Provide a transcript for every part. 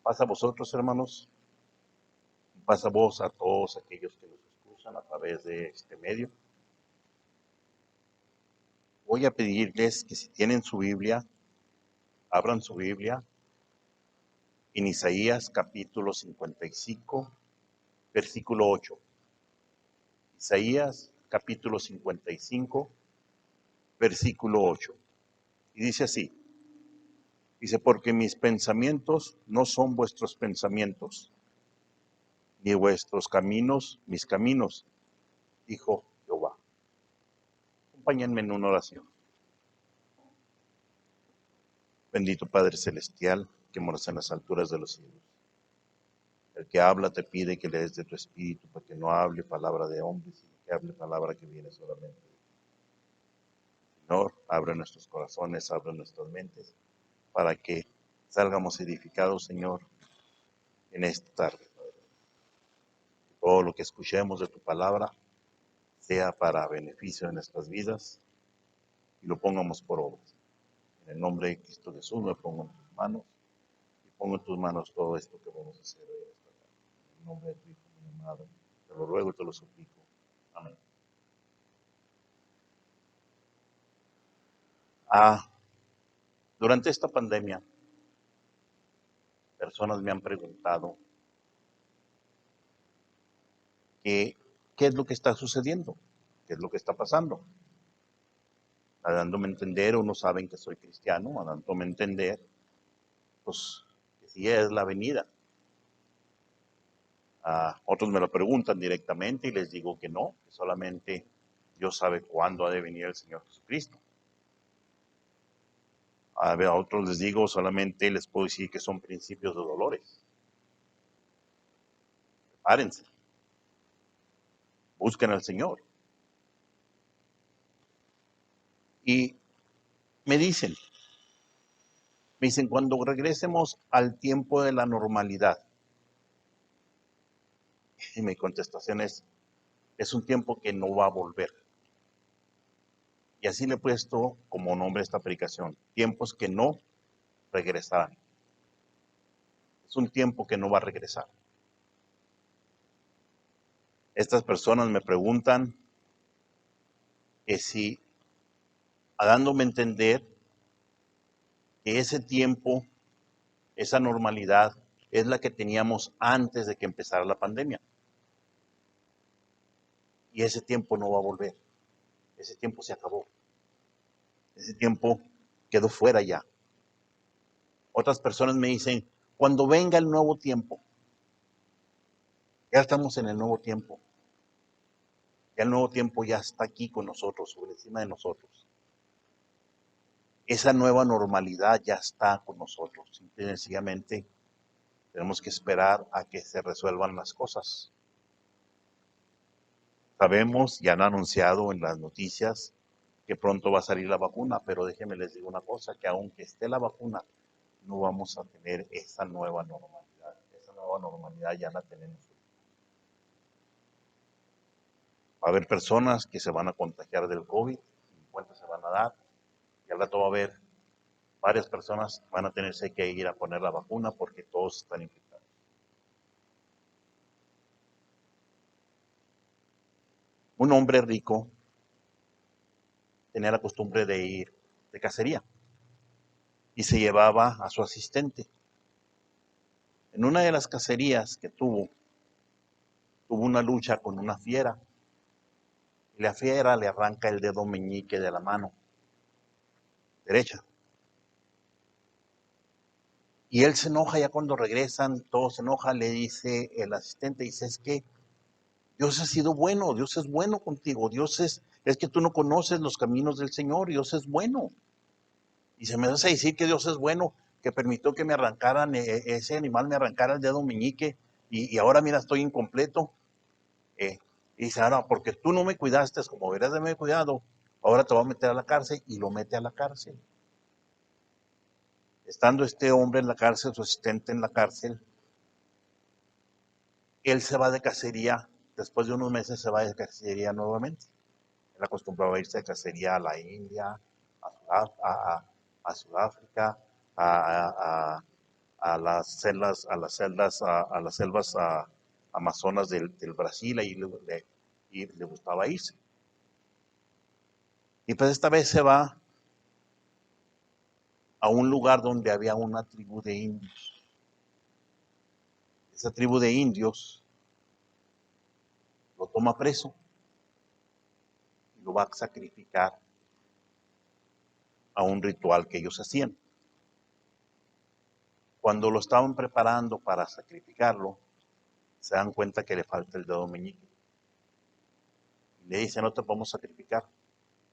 Pasa a vosotros, hermanos, y pasa a vos a todos aquellos que nos escuchan a través de este medio. Voy a pedirles que si tienen su Biblia, abran su Biblia en Isaías capítulo 55, versículo 8. Isaías capítulo 55, versículo 8. Y dice así, dice, porque mis pensamientos no son vuestros pensamientos, ni vuestros caminos mis caminos, dijo Jehová. Acompáñenme en una oración. Bendito Padre Celestial, que moras en las alturas de los cielos. El que habla te pide que le des de tu espíritu, para que no hable palabra de hombre, sino que hable palabra que viene solamente de ti. Señor, abre nuestros corazones, abre nuestras mentes, para que salgamos edificados, Señor, en esta tarde. Todo lo que escuchemos de tu palabra sea para beneficio de nuestras vidas y lo pongamos por obra. En el nombre de Cristo Jesús me pongo en tus manos y pongo en tus manos todo esto que vamos a hacer hoy. En el nombre de tu Hijo, mi amado, te lo ruego y te lo suplico. Amén. Durante esta pandemia, personas me han preguntado qué es lo que está sucediendo, qué es lo que está pasando. Dándome a entender, unos saben que soy cristiano, dándome a entender, pues, que sí es la venida. Otros me lo preguntan directamente y les digo que no, que solamente Dios sabe cuándo ha de venir el Señor Jesucristo. A otros les digo, solamente les puedo decir que son principios de dolores. Prepárense. Busquen al Señor. Y me dicen, cuando regresemos al tiempo de la normalidad. Y mi contestación es un tiempo que no va a volver. Y así le he puesto como nombre a esta predicación, tiempos que no regresarán. Es un tiempo que no va a regresar. Estas personas me preguntan que si, dándome a entender que ese tiempo, esa normalidad, es la que teníamos antes de que empezara la pandemia. Y ese tiempo no va a volver. Ese tiempo se acabó. Ese tiempo quedó fuera ya. Otras personas me dicen, cuando venga el nuevo tiempo, ya estamos en el nuevo tiempo. Ya el nuevo tiempo ya está aquí con nosotros, sobre encima de nosotros. Esa nueva normalidad ya está con nosotros. Simple y sencillamente tenemos que esperar a que se resuelvan las cosas. Sabemos, ya han anunciado en las noticias que pronto va a salir la vacuna, pero déjenme les digo una cosa, que aunque esté la vacuna, no vamos a tener esa nueva normalidad. Esa nueva normalidad ya la tenemos. Va a haber personas que se van a contagiar del COVID, 50 se van a dar, y al rato va a haber varias personas que van a tenerse que ir a poner la vacuna porque todos están infectados. Un hombre rico tenía la costumbre de ir de cacería y se llevaba a su asistente. En una de las cacerías que tuvo una lucha con una fiera y la fiera le arranca el dedo meñique de la mano derecha. Y él se enoja, ya cuando regresan, todos se enojan, le dice el asistente, dice, es que Dios ha sido bueno, Dios es bueno contigo, es que tú no conoces los caminos del Señor, Dios es bueno. Y se me hace decir que Dios es bueno, que permitió que me arrancaran, ese animal me arrancara el dedo meñique, y ahora mira, estoy incompleto. Y dice, ahora, porque tú no me cuidaste como deberías de haberme cuidado, ahora te voy a meter a la cárcel, y lo mete a la cárcel. Estando este hombre en la cárcel, su asistente en la cárcel, él se va de cacería, después de unos meses se va de cacería nuevamente. Él acostumbraba a irse de cacería a la India, a Sudáfrica, a las selvas amazonas del Brasil, y le gustaba irse. Y pues esta vez se va a un lugar donde había una tribu de indios. Esa tribu de indios lo toma preso y lo va a sacrificar a un ritual que ellos hacían. Cuando lo estaban preparando para sacrificarlo, se dan cuenta que le falta el dedo meñique. Y le dice, no te podemos sacrificar,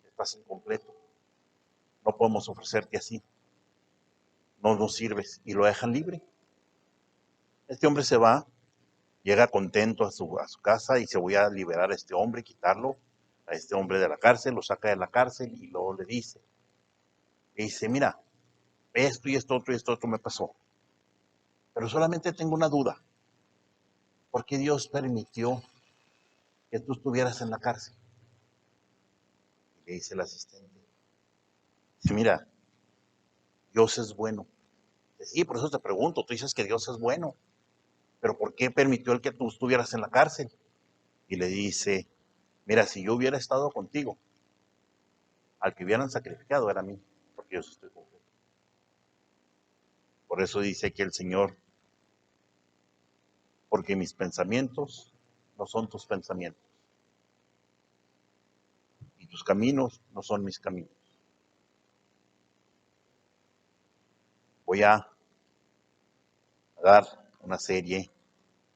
estás incompleto, no podemos ofrecerte así, no nos sirves, y lo dejan libre. Este hombre se va, llega contento a su casa y se voy a liberar a este hombre, quitarlo, a este hombre de la cárcel, lo saca de la cárcel y luego le dice, mira, esto y esto otro me pasó, pero solamente tengo una duda, ¿por qué Dios permitió que tú estuvieras en la cárcel? Y le dice el asistente, mira, Dios es bueno. Sí, por eso te pregunto, tú dices que Dios es bueno, pero ¿por qué permitió el que tú estuvieras en la cárcel? Y le dice, mira, si yo hubiera estado contigo, al que hubieran sacrificado era a mí, porque yo estoy contigo. Por eso dice aquí el Señor, porque mis pensamientos no son tus pensamientos, y tus caminos no son mis caminos. Voy a dar una serie,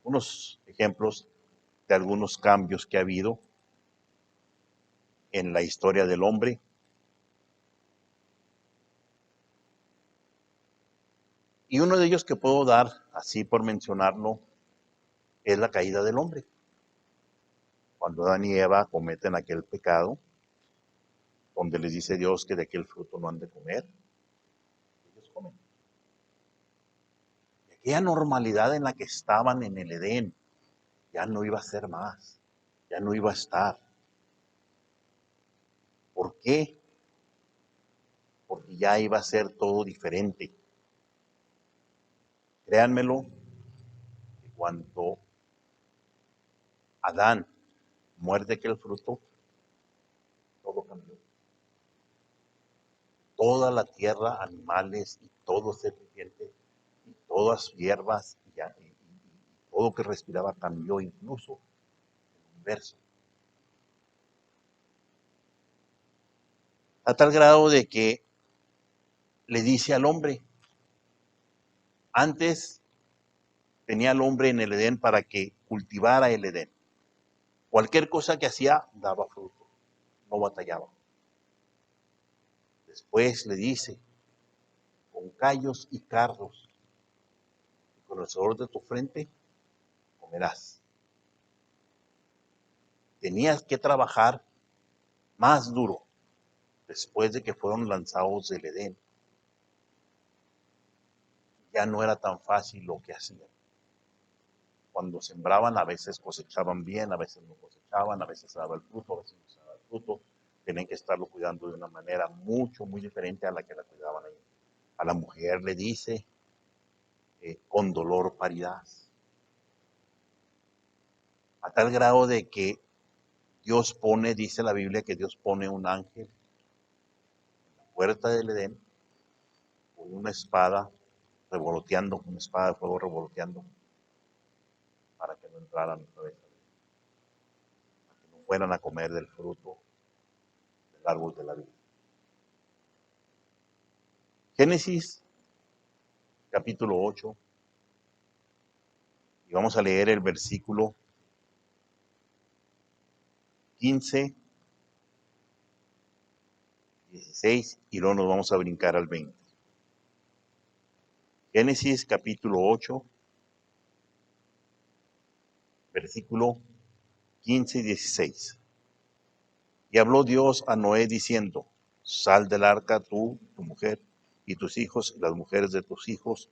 unos ejemplos de algunos cambios que ha habido en la historia del hombre. Y uno de ellos que puedo dar, así por mencionarlo, es la caída del hombre. Cuando Adán y Eva cometen aquel pecado, donde les dice Dios que de aquel fruto no han de comer, ellos comen. Y aquella normalidad en la que estaban en el Edén, ya no iba a ser más, ya no iba a estar. ¿Por qué? Porque ya iba a ser todo diferente. Créanmelo, que cuando Adán muerde aquel fruto, todo cambió. Toda la tierra, animales y todo ser viviente, y todas hierbas y todo que respiraba cambió, incluso el universo. A tal grado de que le dice al hombre, antes tenía al hombre en el Edén para que cultivara el Edén. Cualquier cosa que hacía daba fruto, no batallaba. Después le dice, con callos y cardos, y con el sudor de tu frente comerás. Tenías que trabajar más duro después de que fueron lanzados del Edén. Ya no era tan fácil lo que hacían. Cuando sembraban, a veces cosechaban bien, a veces no cosechaban, a veces se daba el fruto, a veces no se daba el fruto. Tenían que estarlo cuidando de una manera muy diferente a la que la cuidaban ahí. A la mujer le dice, con dolor parirás. A tal grado de que Dios pone, dice la Biblia, que Dios pone un ángel en la puerta del Edén con una espada revoloteando, una espada de fuego revoloteando, para que no entraran otra vez, para que no fueran a comer del fruto del árbol de la vida. Génesis capítulo 8, y vamos a leer el versículo 15, 16, y luego nos vamos a brincar al 20. Génesis capítulo 8, versículo 15 y 16. Y habló Dios a Noé diciendo, sal del arca tú, tu mujer, y tus hijos, y las mujeres de tus hijos,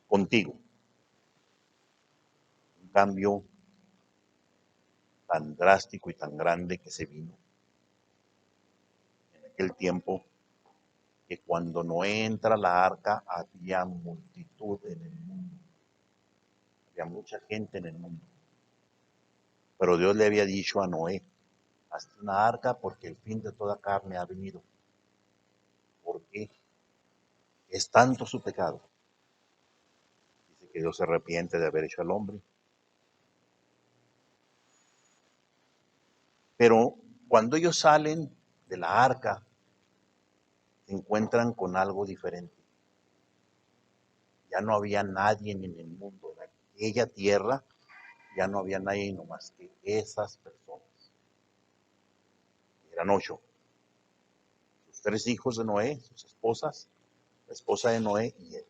contigo. Un cambio tan drástico y tan grande que se vino en aquel tiempo, que cuando Noé entra a la arca había multitud multitud en el mundo, había mucha gente en el mundo. Pero Dios le había dicho a Noé, hazte una arca porque el fin de toda carne ha venido. Porque es tanto su pecado. Dice que Dios se arrepiente de haber hecho al hombre. Pero cuando ellos salen de la arca, se encuentran con algo diferente. Ya no había nadie en el mundo, en aquella tierra, ya no había nadie nomás que esas personas. Eran 8. Sus 3 hijos de Noé, sus esposas, la esposa de Noé y él.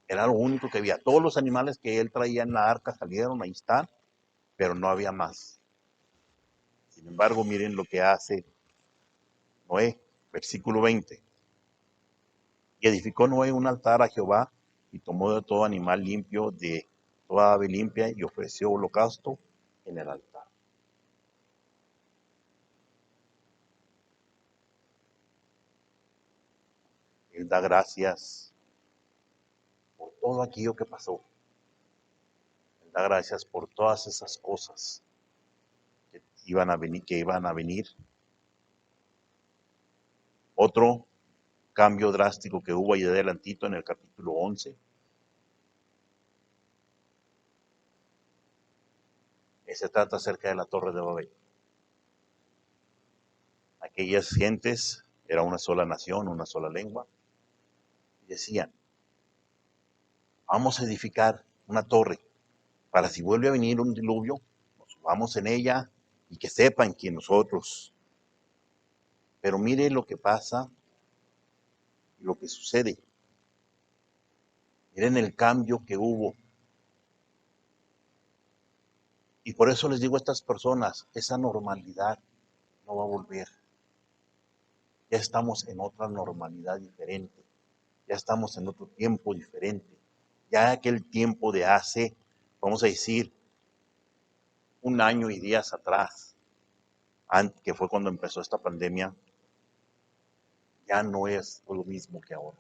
Era lo único que había. Todos los animales que él traía en la arca salieron, ahí están, pero no había más. Sin embargo, miren lo que hace Noé, versículo 20. Y edificó Noé un altar a Jehová y tomó de todo animal limpio, de toda ave limpia, y ofreció holocausto en el altar. Él da gracias por todo aquello que pasó. Él da gracias por todas esas cosas que iban a venir. Otro cambio drástico que hubo ahí adelantito en el capítulo 11. Se trata acerca de la Torre de Babel. Aquellas gentes, era una sola nación, una sola lengua, y decían, vamos a edificar una torre para si vuelve a venir un diluvio, nos subamos en ella y que sepan que nosotros. Pero mire lo que pasa y lo que sucede. Miren el cambio que hubo. Y por eso les digo a estas personas, esa normalidad no va a volver. Ya estamos en otra normalidad diferente. Ya estamos en otro tiempo diferente. Ya aquel tiempo de hace, vamos a decir, 1 año y días atrás, que fue cuando empezó esta pandemia, ya no es lo mismo que ahora.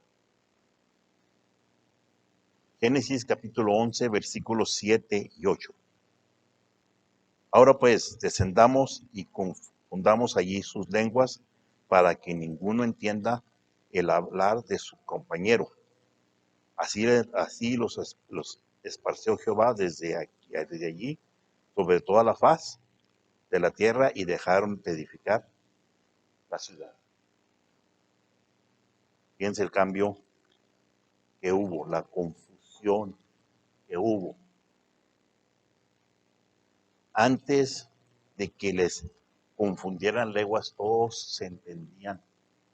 Génesis capítulo 11, versículos 7 y 8. Ahora pues, descendamos y confundamos allí sus lenguas para que ninguno entienda el hablar de su compañero. Así los esparció Jehová desde allí sobre toda la faz de la tierra y dejaron de edificar la ciudad. Fíjense el cambio que hubo, la confusión que hubo. Antes de que les confundieran lenguas, todos se entendían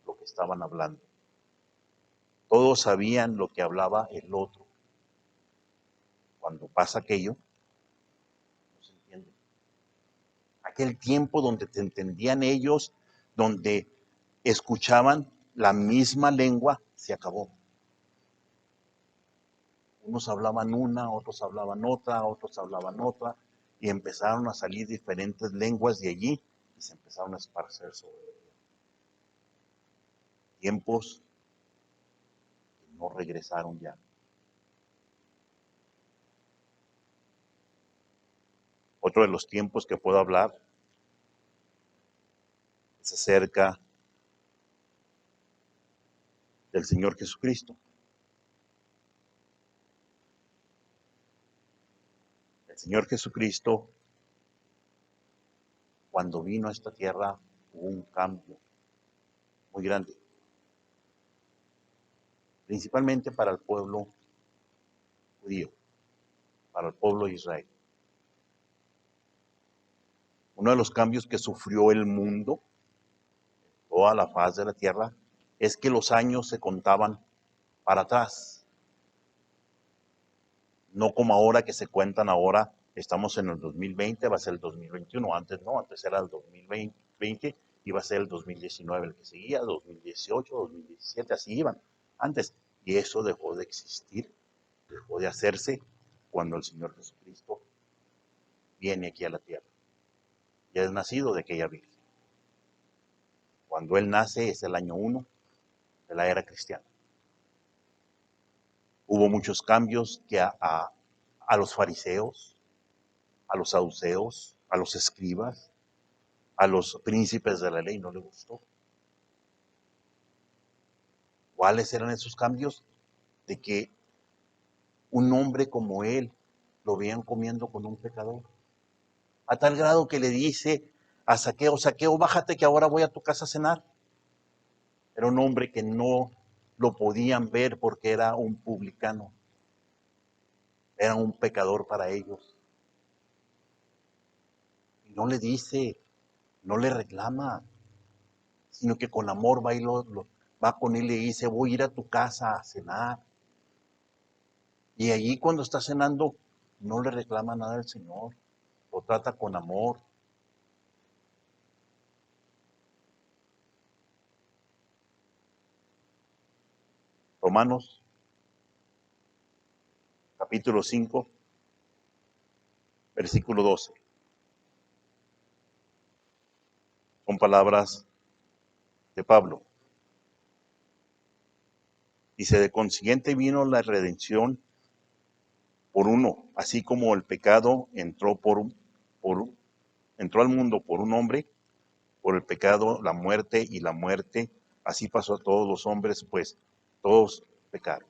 lo que estaban hablando. Todos sabían lo que hablaba el otro. Cuando pasa aquello, no se entiende. Aquel tiempo donde te entendían ellos, donde escuchaban la misma lengua, se acabó. Unos hablaban una, otros hablaban otra, y empezaron a salir diferentes lenguas de allí y se empezaron a esparcer sobre la tierra. Tiempos que no regresaron ya. Otro de los tiempos que puedo hablar es acerca del Señor Jesucristo. El Señor Jesucristo, cuando vino a esta tierra, hubo un cambio muy grande, principalmente para el pueblo judío, para el pueblo de Israel. Uno de los cambios que sufrió el mundo, toda la faz de la tierra, es que los años se contaban para atrás. No como ahora que se cuentan ahora, estamos en el 2020, va a ser el 2021, antes no, antes era el 2020, iba a ser el 2019 el que seguía, 2018, 2017, así iban antes. Y eso dejó de existir, dejó de hacerse cuando el Señor Jesucristo viene aquí a la tierra. Ya es nacido de aquella virgen. Cuando Él nace es el año 1 de la era cristiana. Hubo muchos cambios que a los fariseos, a los saduceos, a los escribas, a los príncipes de la ley no les gustó. ¿Cuáles eran esos cambios? De que un hombre como él lo veían comiendo con un pecador. A tal grado que le dice a Zaqueo, Zaqueo, bájate que ahora voy a tu casa a cenar. Era un hombre que no lo podían ver porque era un publicano. Era un pecador para ellos. Y no le dice, no le reclama, sino que con amor va y va con él y le dice, voy a ir a tu casa a cenar. Y allí cuando está cenando, no le reclama nada al Señor, lo trata con amor. Romanos, capítulo 5, versículo 12. Son palabras de Pablo. Dice, de consiguiente vino la redención por uno, así como el pecado entró entró al mundo por un hombre, por el pecado la muerte, y la muerte así pasó a todos los hombres, pues todos pecaron.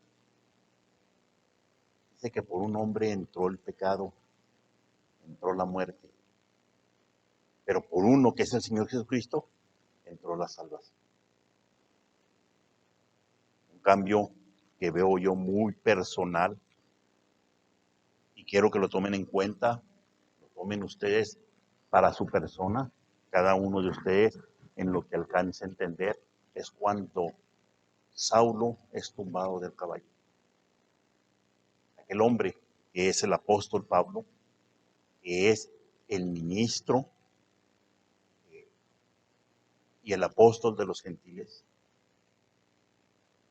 Dice que por un hombre entró el pecado, entró la muerte, pero por uno que es el Señor Jesucristo, entró la salvación. Un cambio que veo yo muy personal y quiero que lo tomen en cuenta, lo tomen ustedes para su persona, cada uno de ustedes en lo que alcance a entender, es cuando Saulo es tumbado del caballo. Aquel hombre que es el apóstol Pablo, que es el ministro y el apóstol de los gentiles,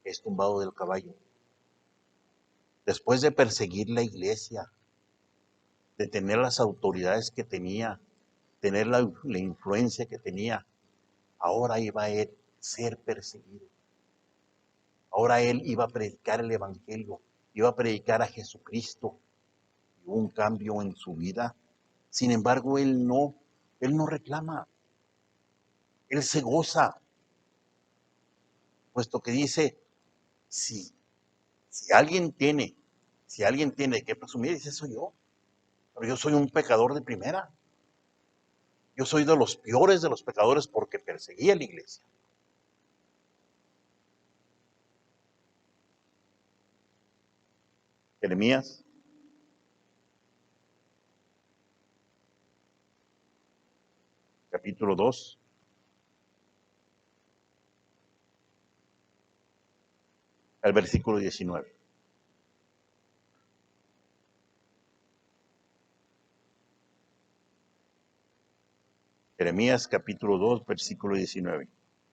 es tumbado del caballo. Después de perseguir la iglesia, de tener las autoridades que tenía, tener la influencia que tenía, ahora iba a él ser perseguido. Ahora él iba a predicar el evangelio, iba a predicar a Jesucristo. Y hubo un cambio en su vida. Sin embargo, él no reclama, él se goza, puesto que dice, si, si alguien tiene, si alguien tiene que presumir, dice, soy yo. Pero yo soy un pecador de primera. Yo soy de los peores de los pecadores porque perseguí a la iglesia. Jeremías, capítulo 2, al versículo 19. Jeremías, capítulo 2, versículo 19.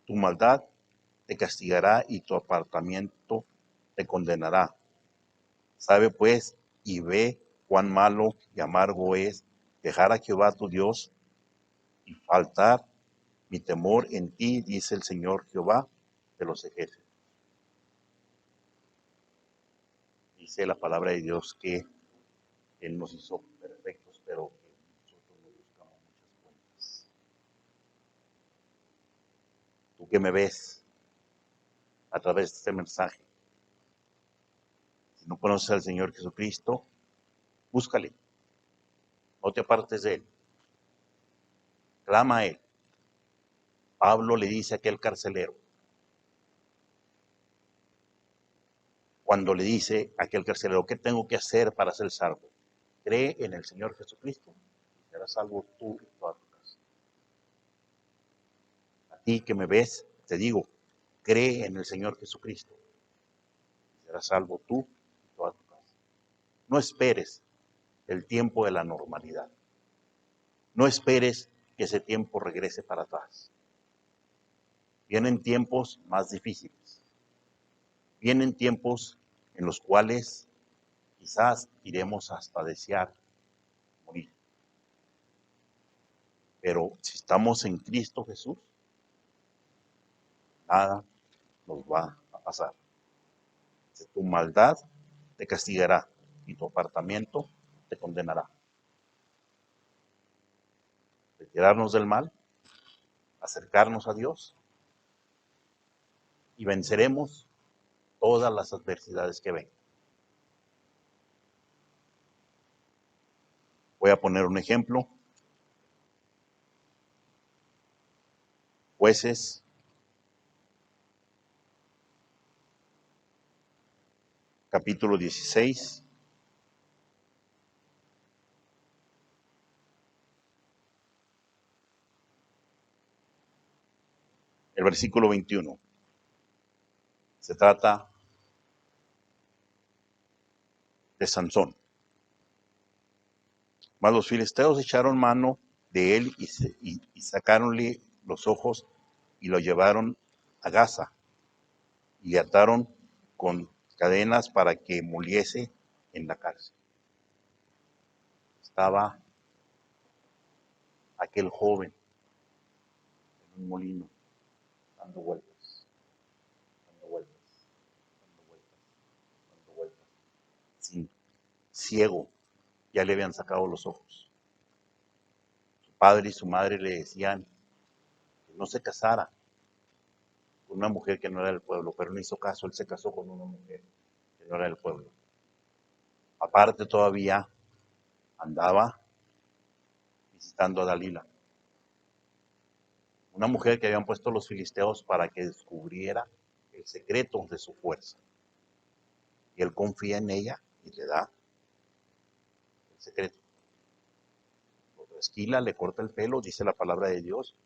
Tu maldad te castigará y tu apartamiento te condenará. Sabe pues y ve cuán malo y amargo es dejar a Jehová tu Dios y faltar mi temor en ti, dice el Señor Jehová de los ejércitos. Dice la palabra de Dios que Él nos hizo perfectos, pero que nosotros nos buscamos muchas cuentas. Tú que me ves a través de este mensaje, si no conoces al Señor Jesucristo, búscale, no te apartes de Él, clama a Él. Pablo le dice a aquel carcelero, cuando le dice a aquel carcelero, ¿qué tengo que hacer para ser salvo? Cree en el Señor Jesucristo y serás salvo tú y toda tu casa. A ti que me ves, te digo, cree en el Señor Jesucristo y serás salvo tú y toda tu casa. No esperes el tiempo de la normalidad. No esperes que ese tiempo regrese para atrás. Vienen tiempos más difíciles. Vienen tiempos en los cuales quizás iremos hasta desear morir. Pero si estamos en Cristo Jesús, nada nos va a pasar. Tu maldad te castigará y tu apartamiento te condenará. Retirarnos del mal, acercarnos a Dios y venceremos todas las adversidades que vengan. Voy a poner un ejemplo. Jueces, capítulo 16. El versículo 21. Se trata de Sansón. Mas los filisteos echaron mano de él y sacáronle los ojos y lo llevaron a Gaza y le ataron con cadenas para que muriese en la cárcel. Estaba aquel joven en un molino dando vueltas, dando vueltas, dando vueltas, dando vueltas, sin ciego, ya le habían sacado los ojos. Su padre y su madre le decían que no se casara con una mujer que no era del pueblo, pero no hizo caso, él se casó con una mujer que no era del pueblo. Aparte todavía andaba visitando a Dalila, una mujer que habían puesto los filisteos para que descubriera el secreto de su fuerza. Y él confía en ella y le da el secreto. Lo trasquila, le corta el pelo, dice la palabra de Dios,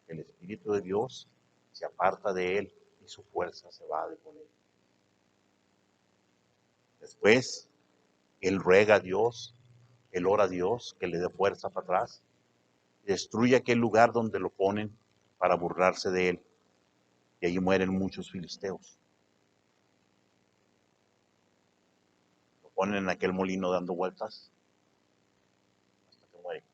el Espíritu de Dios se aparta de él y su fuerza se va de con él. Después, él ruega a Dios, él ora a Dios que le dé fuerza para atrás, y destruye aquel lugar donde lo ponen para burlarse de él. Y allí mueren muchos filisteos. Lo ponen en aquel molino dando vueltas hasta que muere.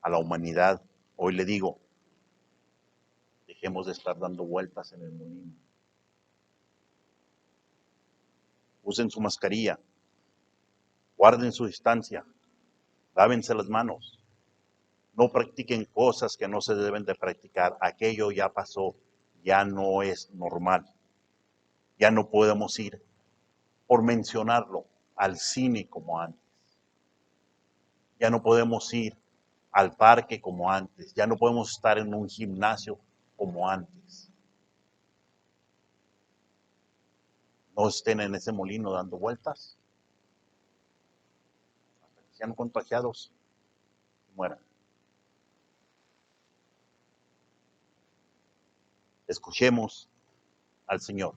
A la humanidad, hoy le digo, dejemos de estar dando vueltas en el molino. Usen su mascarilla, guarden su distancia, lávense las manos, no practiquen cosas que no se deben de practicar. Aquello ya pasó, ya no es normal. Ya no podemos ir, por mencionarlo, al cine como antes. Ya no podemos ir al parque como antes. Ya no podemos estar en un gimnasio como antes. No estén en ese molino dando vueltas hasta que sean contagiados y mueran. Escuchemos al Señor.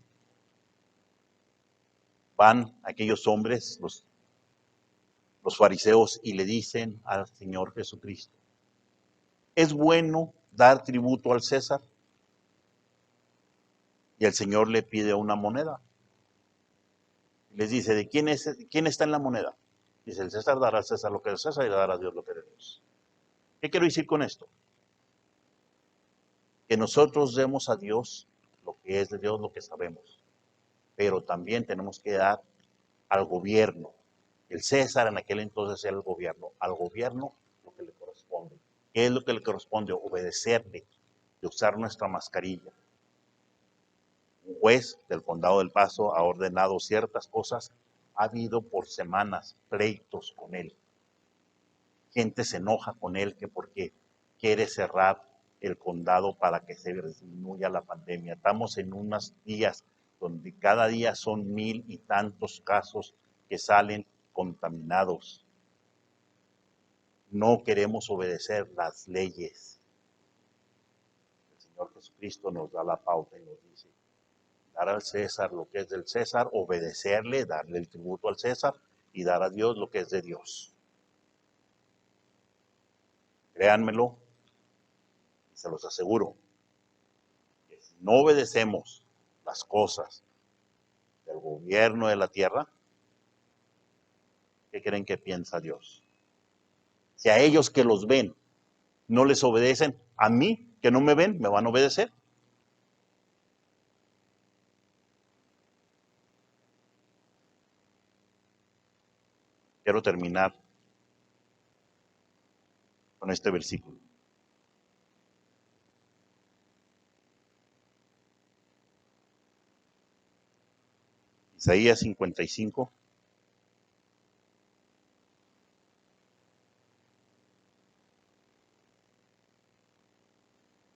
Van aquellos hombres, los fariseos, y le dicen al Señor Jesucristo: ¿es bueno dar tributo al César? Y el Señor le pide una moneda. Les dice: ¿de quién está en la moneda? Dice: el César dará al César lo que es César y le dará a Dios lo que es de Dios. ¿Qué quiero decir con esto? Que nosotros demos a Dios lo que es de Dios, lo que sabemos. Pero también tenemos que dar al gobierno. El César en aquel entonces era el gobierno. Al gobierno lo que le corresponde. ¿Qué es lo que le corresponde? Obedecerle, de usar nuestra mascarilla. Un juez del condado del Paso ha ordenado ciertas cosas. Ha habido por semanas pleitos con él. Gente se enoja con él que porque quiere cerrar el condado para que se disminuya la pandemia. Estamos en unos días donde cada día son 1000 y tantos casos que salen contaminados. No queremos obedecer las leyes. El Señor Jesucristo nos da la pauta y nos dice: dar al César lo que es del César, obedecerle, darle el tributo al César y dar a Dios lo que es de Dios. Créanmelo, y se los aseguro, que si no obedecemos las cosas del gobierno de la tierra, ¿qué creen que piensa Dios? Si a ellos que los ven no les obedecen, a mí que no me ven, ¿me van a obedecer? Quiero terminar con este versículo. Isaías 55,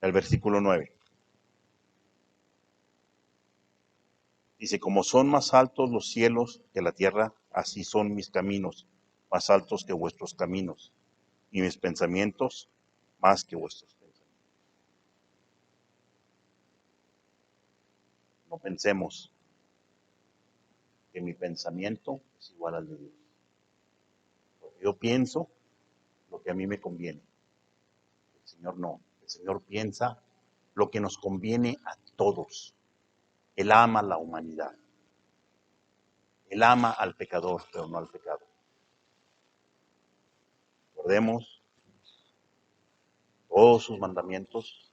el versículo 9. Dice, como son más altos los cielos que la tierra, así son mis caminos, más altos que vuestros caminos, y mis pensamientos más que vuestros pensamientos. No pensemos que mi pensamiento es igual al de Dios. Porque yo pienso lo que a mí me conviene. El Señor no. El Señor piensa lo que nos conviene a todos. Él ama a la humanidad. Él ama al pecador, pero no al pecado. Recordemos todos sus mandamientos,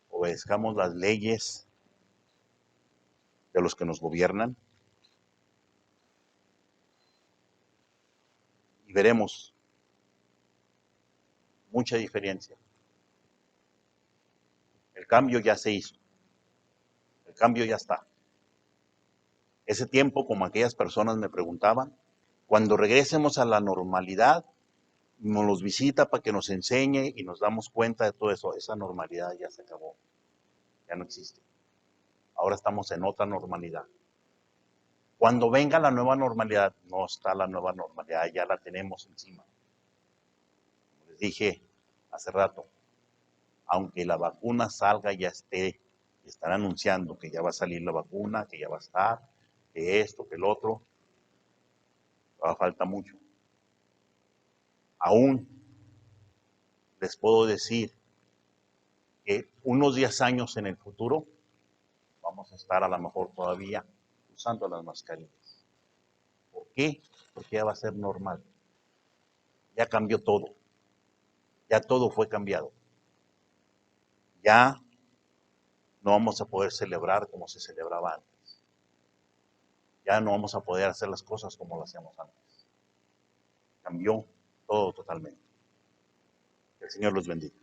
obedezcamos las leyes de los que nos gobiernan y veremos mucha diferencia. El cambio ya se hizo, el cambio ya está. Ese tiempo, como aquellas personas me preguntaban, cuando regresemos a la normalidad, nos los visita para que nos enseñe y nos damos cuenta de todo eso. Esa normalidad ya se acabó, ya no existe. Ahora estamos en otra normalidad. Cuando venga la nueva normalidad, no está la nueva normalidad, ya la tenemos encima. Como les dije hace rato, aunque la vacuna salga, ya están anunciando que ya va a salir la vacuna, que ya va a estar, que esto, que el otro, todavía falta mucho. Aún les puedo decir que unos 10 años en el futuro vamos a estar a lo mejor todavía usando las mascarillas. ¿Por qué? Porque ya va a ser normal. Ya cambió todo. Ya todo fue cambiado. Ya no vamos a poder celebrar como se celebraba antes. Ya no vamos a poder hacer las cosas como lo hacíamos antes. Cambió todo totalmente. Que el Señor los bendiga.